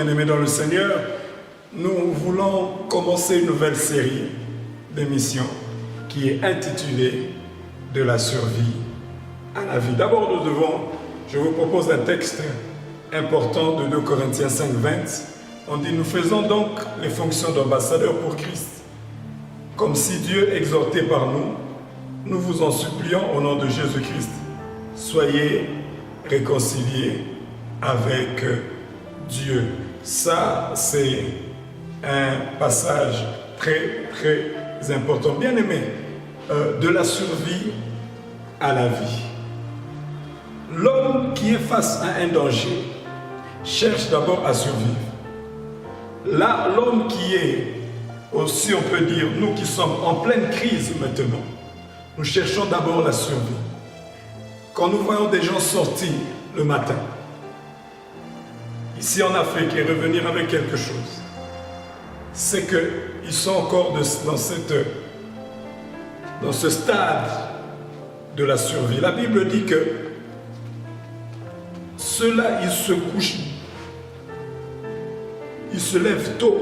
bien-aimés dans le Seigneur, nous voulons commencer une nouvelle série d'émissions qui est intitulée « De la survie à la vie ». D'abord, je vous propose un texte important de 2 Corinthiens 5, 20. On dit « Nous faisons donc les fonctions d'ambassadeurs pour Christ, comme si Dieu exhortait par nous, nous vous en supplions au nom de Jésus-Christ. Soyez réconciliés avec Dieu. » Ça, c'est un passage très, très important. Bien aimé, de la survie à la vie. L'homme qui est face à un danger cherche d'abord à survivre. Là, l'homme qui est, aussi on peut dire, nous qui sommes en pleine crise maintenant, nous cherchons d'abord la survie. Quand nous voyons des gens sortir le matin, ici en Afrique, et revenir avec quelque chose, c'est qu'ils sont encore dans ce stade de la survie. La Bible dit que ceux-là, ils se couchent, ils se lèvent tôt,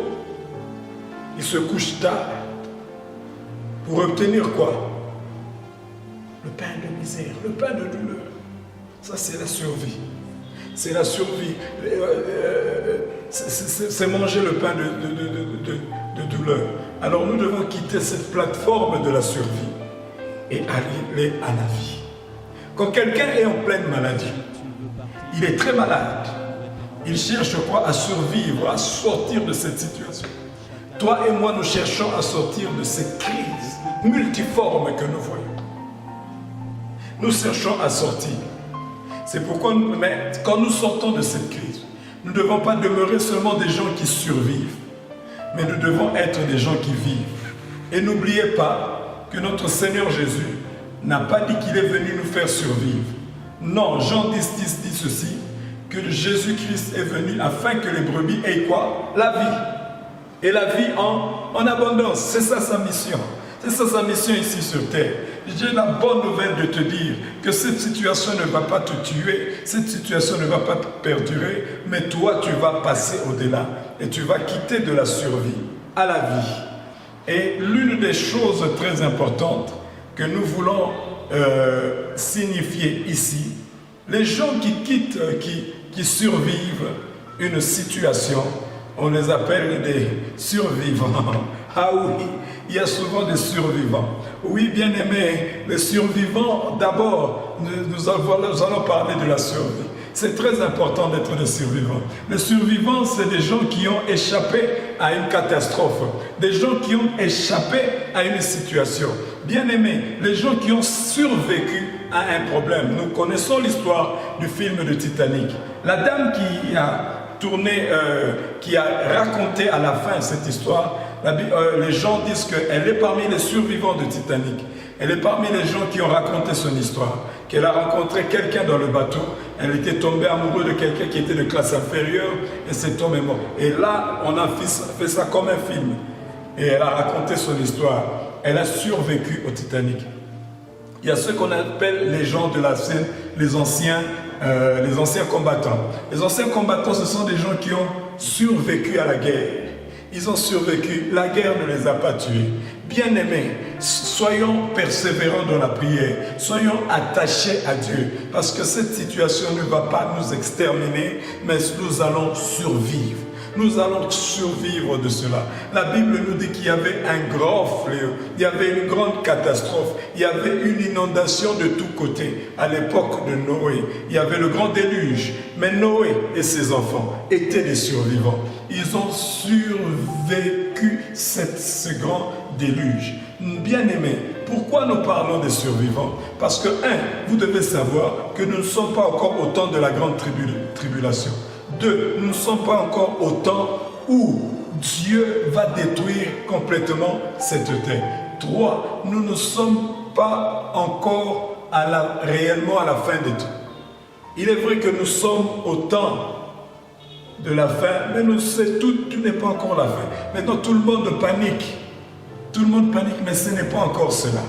ils se couchent tard, pour obtenir quoi? Le pain de misère, le pain de douleur. Ça, c'est la survie. C'est la survie. C'est manger le pain de douleur. Alors nous devons quitter cette plateforme de la survie et aller à la vie. Quand quelqu'un est en pleine maladie, il est très malade, il cherche quoi? À survivre, à sortir de cette situation. Toi et moi, nous cherchons à sortir de cette crise multiforme que nous voyons. Nous cherchons à sortir. C'est pourquoi, quand nous sortons de cette crise, nous ne devons pas demeurer seulement des gens qui survivent, mais nous devons être des gens qui vivent. Et n'oubliez pas que notre Seigneur Jésus n'a pas dit qu'il est venu nous faire survivre. Non, Jean 10, 10 dit ceci, que Jésus-Christ est venu afin que les brebis aient quoi? La vie. Et la vie en abondance. C'est ça sa mission. C'est ça sa mission ici sur terre. J'ai la bonne nouvelle de te dire que cette situation ne va pas te tuer, cette situation ne va pas perdurer, mais toi tu vas passer au-delà et tu vas quitter de la survie à la vie. Et l'une des choses très importantes que nous voulons signifier ici, les gens qui quittent, qui survivent une situation, on les appelle des survivants. Ah oui, il y a souvent des survivants. Oui, bien aimé, les survivants, d'abord, nous allons parler de la survie. C'est très important d'être des survivants. Les survivants, c'est des gens qui ont échappé à une catastrophe, des gens qui ont échappé à une situation. Bien aimé, les gens qui ont survécu à un problème. Nous connaissons l'histoire du film de Titanic. La dame qui a raconté à la fin cette histoire, les gens disent qu'elle est parmi les survivants de Titanic. Elle est parmi les gens qui ont raconté son histoire. Qu'elle a rencontré quelqu'un dans le bateau. Elle était tombée amoureuse de quelqu'un qui était de classe inférieure et cet homme est mort. Et là, on a fait ça comme un film. Et elle a raconté son histoire. Elle a survécu au Titanic. Il y a ceux qu'on appelle les gens de la scène, les anciens combattants. Les anciens combattants, ce sont des gens qui ont survécu à la guerre. Ils ont survécu, la guerre ne les a pas tués. Bien-aimés, soyons persévérants dans la prière, soyons attachés à Dieu, parce que cette situation ne va pas nous exterminer, mais nous allons survivre. Nous allons survivre de cela. La Bible nous dit qu'il y avait un grand fléau, il y avait une grande catastrophe, il y avait une inondation de tous côtés. À l'époque de Noé, il y avait le grand déluge. Mais Noé et ses enfants étaient des survivants. Ils ont survécu ce grand déluge. Bien-aimés, pourquoi nous parlons des survivants? Parce que, vous devez savoir que nous ne sommes pas encore au temps de la grande tribulation. 2, nous ne sommes pas encore au temps où Dieu va détruire complètement cette terre. 3, nous ne sommes pas encore réellement à la fin des temps. Il est vrai que nous sommes au temps de la fin, mais tout n'est pas encore la fin. Maintenant, tout le monde panique. Tout le monde panique, mais ce n'est pas encore cela.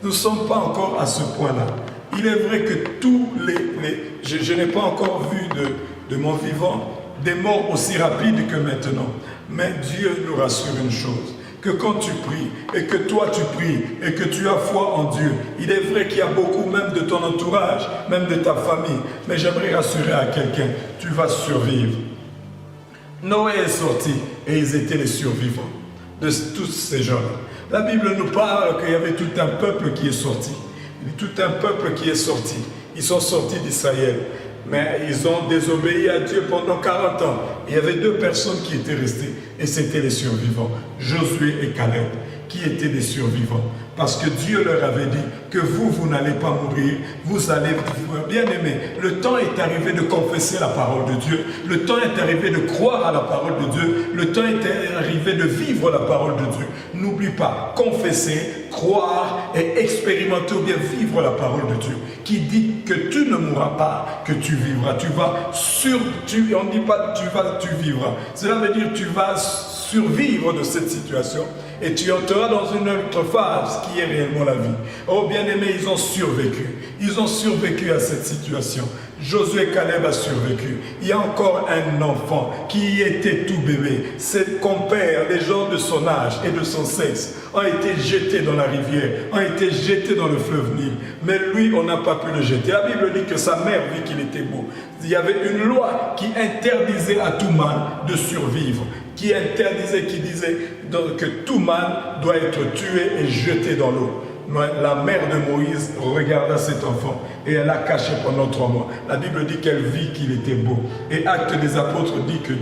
Nous ne sommes pas encore à ce point-là. Il est vrai que je n'ai pas encore vu de mon vivant des morts aussi rapides que maintenant. Mais Dieu nous rassure une chose, que quand tu pries, et que toi tu pries, et que tu as foi en Dieu, il est vrai qu'il y a beaucoup même de ton entourage, même de ta famille, mais j'aimerais rassurer à quelqu'un, tu vas survivre. Noé est sorti, et ils étaient les survivants de tous ces gens. La Bible nous parle qu'il y avait tout un peuple qui est sorti, tout un peuple qui est sorti. Ils sont sortis d'Israël, mais ils ont désobéi à Dieu pendant 40 ans. Il y avait 2 personnes qui étaient restées, et c'était les survivants, Josué et Caleb, qui étaient des survivants. Parce que Dieu leur avait dit que vous n'allez pas mourir, vous allez vivre. Bien aimé, le temps est arrivé de confesser la parole de Dieu, le temps est arrivé de croire à la parole de Dieu, le temps est arrivé de vivre la parole de Dieu. N'oublie pas, confesser, croire et expérimenter ou bien vivre la parole de Dieu, qui dit que tu ne mourras pas, que tu vivras. On ne dit pas tu vivras. Cela veut dire que tu vas survivre de cette situation et tu entreras dans une autre phase qui est réellement la vie. Oh bien-aimés, ils ont survécu. Ils ont survécu à cette situation. Josué et Caleb a survécu. Il y a encore un enfant qui était tout bébé. Ses compères, les gens de son âge et de son sexe, ont été jetés dans la rivière, ont été jetés dans le fleuve Nil. Mais lui, on n'a pas pu le jeter. La Bible dit que sa mère vit qu'il était beau. Il y avait une loi qui interdisait à tout mâle de survivre, qui interdisait, qui disait que tout mâle doit être tué et jeté dans l'eau. La mère de Moïse regarda cet enfant et elle l'a caché pendant 3 mois. La Bible dit qu'elle vit qu'il était beau. Et Actes des Apôtres dit que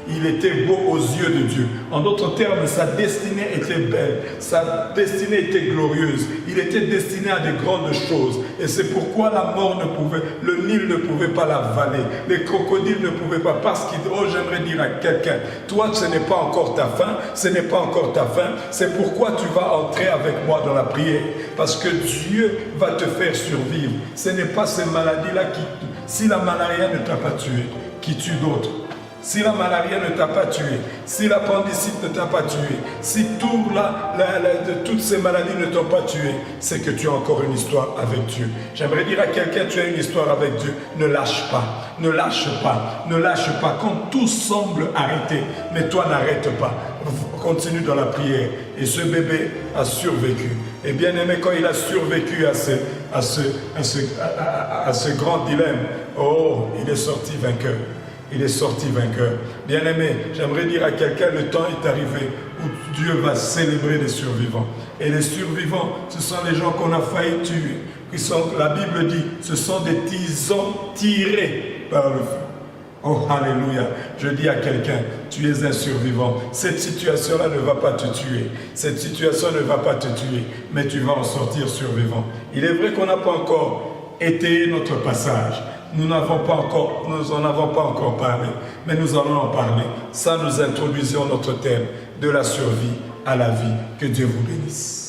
il était beau aux yeux de Dieu. En d'autres termes, sa destinée était belle, sa destinée était glorieuse. Il était destiné à de grandes choses. Et c'est pourquoi la mort ne pouvait, le Nil ne pouvait pas l'avaler. Les crocodiles ne pouvaient pas. Parce qu'il, j'aimerais dire à quelqu'un, toi, ce n'est pas encore ta fin, ce n'est pas encore ta fin. C'est pourquoi tu vas entrer avec moi dans la prière. Parce que Dieu va te faire survivre. Ce n'est pas ces maladies-là qui, si la malaria ne t'a pas tué, qui tue d'autres. Si la malaria ne t'a pas tué, si l'appendicite ne t'a pas tué, si toutes ces maladies ne t'ont pas tué, c'est que tu as encore une histoire avec Dieu. J'aimerais dire à quelqu'un, tu as une histoire avec Dieu, ne lâche pas, ne lâche pas, ne lâche pas. Quand tout semble arrêter, mais toi n'arrête pas. Continue dans la prière. Et ce bébé a survécu. Et bien aimé, quand il a survécu à ce grand dilemme, oh, il est sorti vainqueur. Il est sorti vainqueur. Bien-aimé, j'aimerais dire à quelqu'un, le temps est arrivé où Dieu va célébrer les survivants. Et les survivants, ce sont les gens qu'on a failli tuer. La Bible dit, ce sont des tisons tirés par le feu. Oh, alléluia. Je dis à quelqu'un, tu es un survivant. Cette situation-là ne va pas te tuer. Cette situation ne va pas te tuer, mais tu vas en sortir survivant. Il est vrai qu'on n'a pas encore étayé notre passage. Nous n'en avons pas encore parlé, mais nous allons en parler. Ça, nous introduisons notre thème de la survie à la vie. Que Dieu vous bénisse.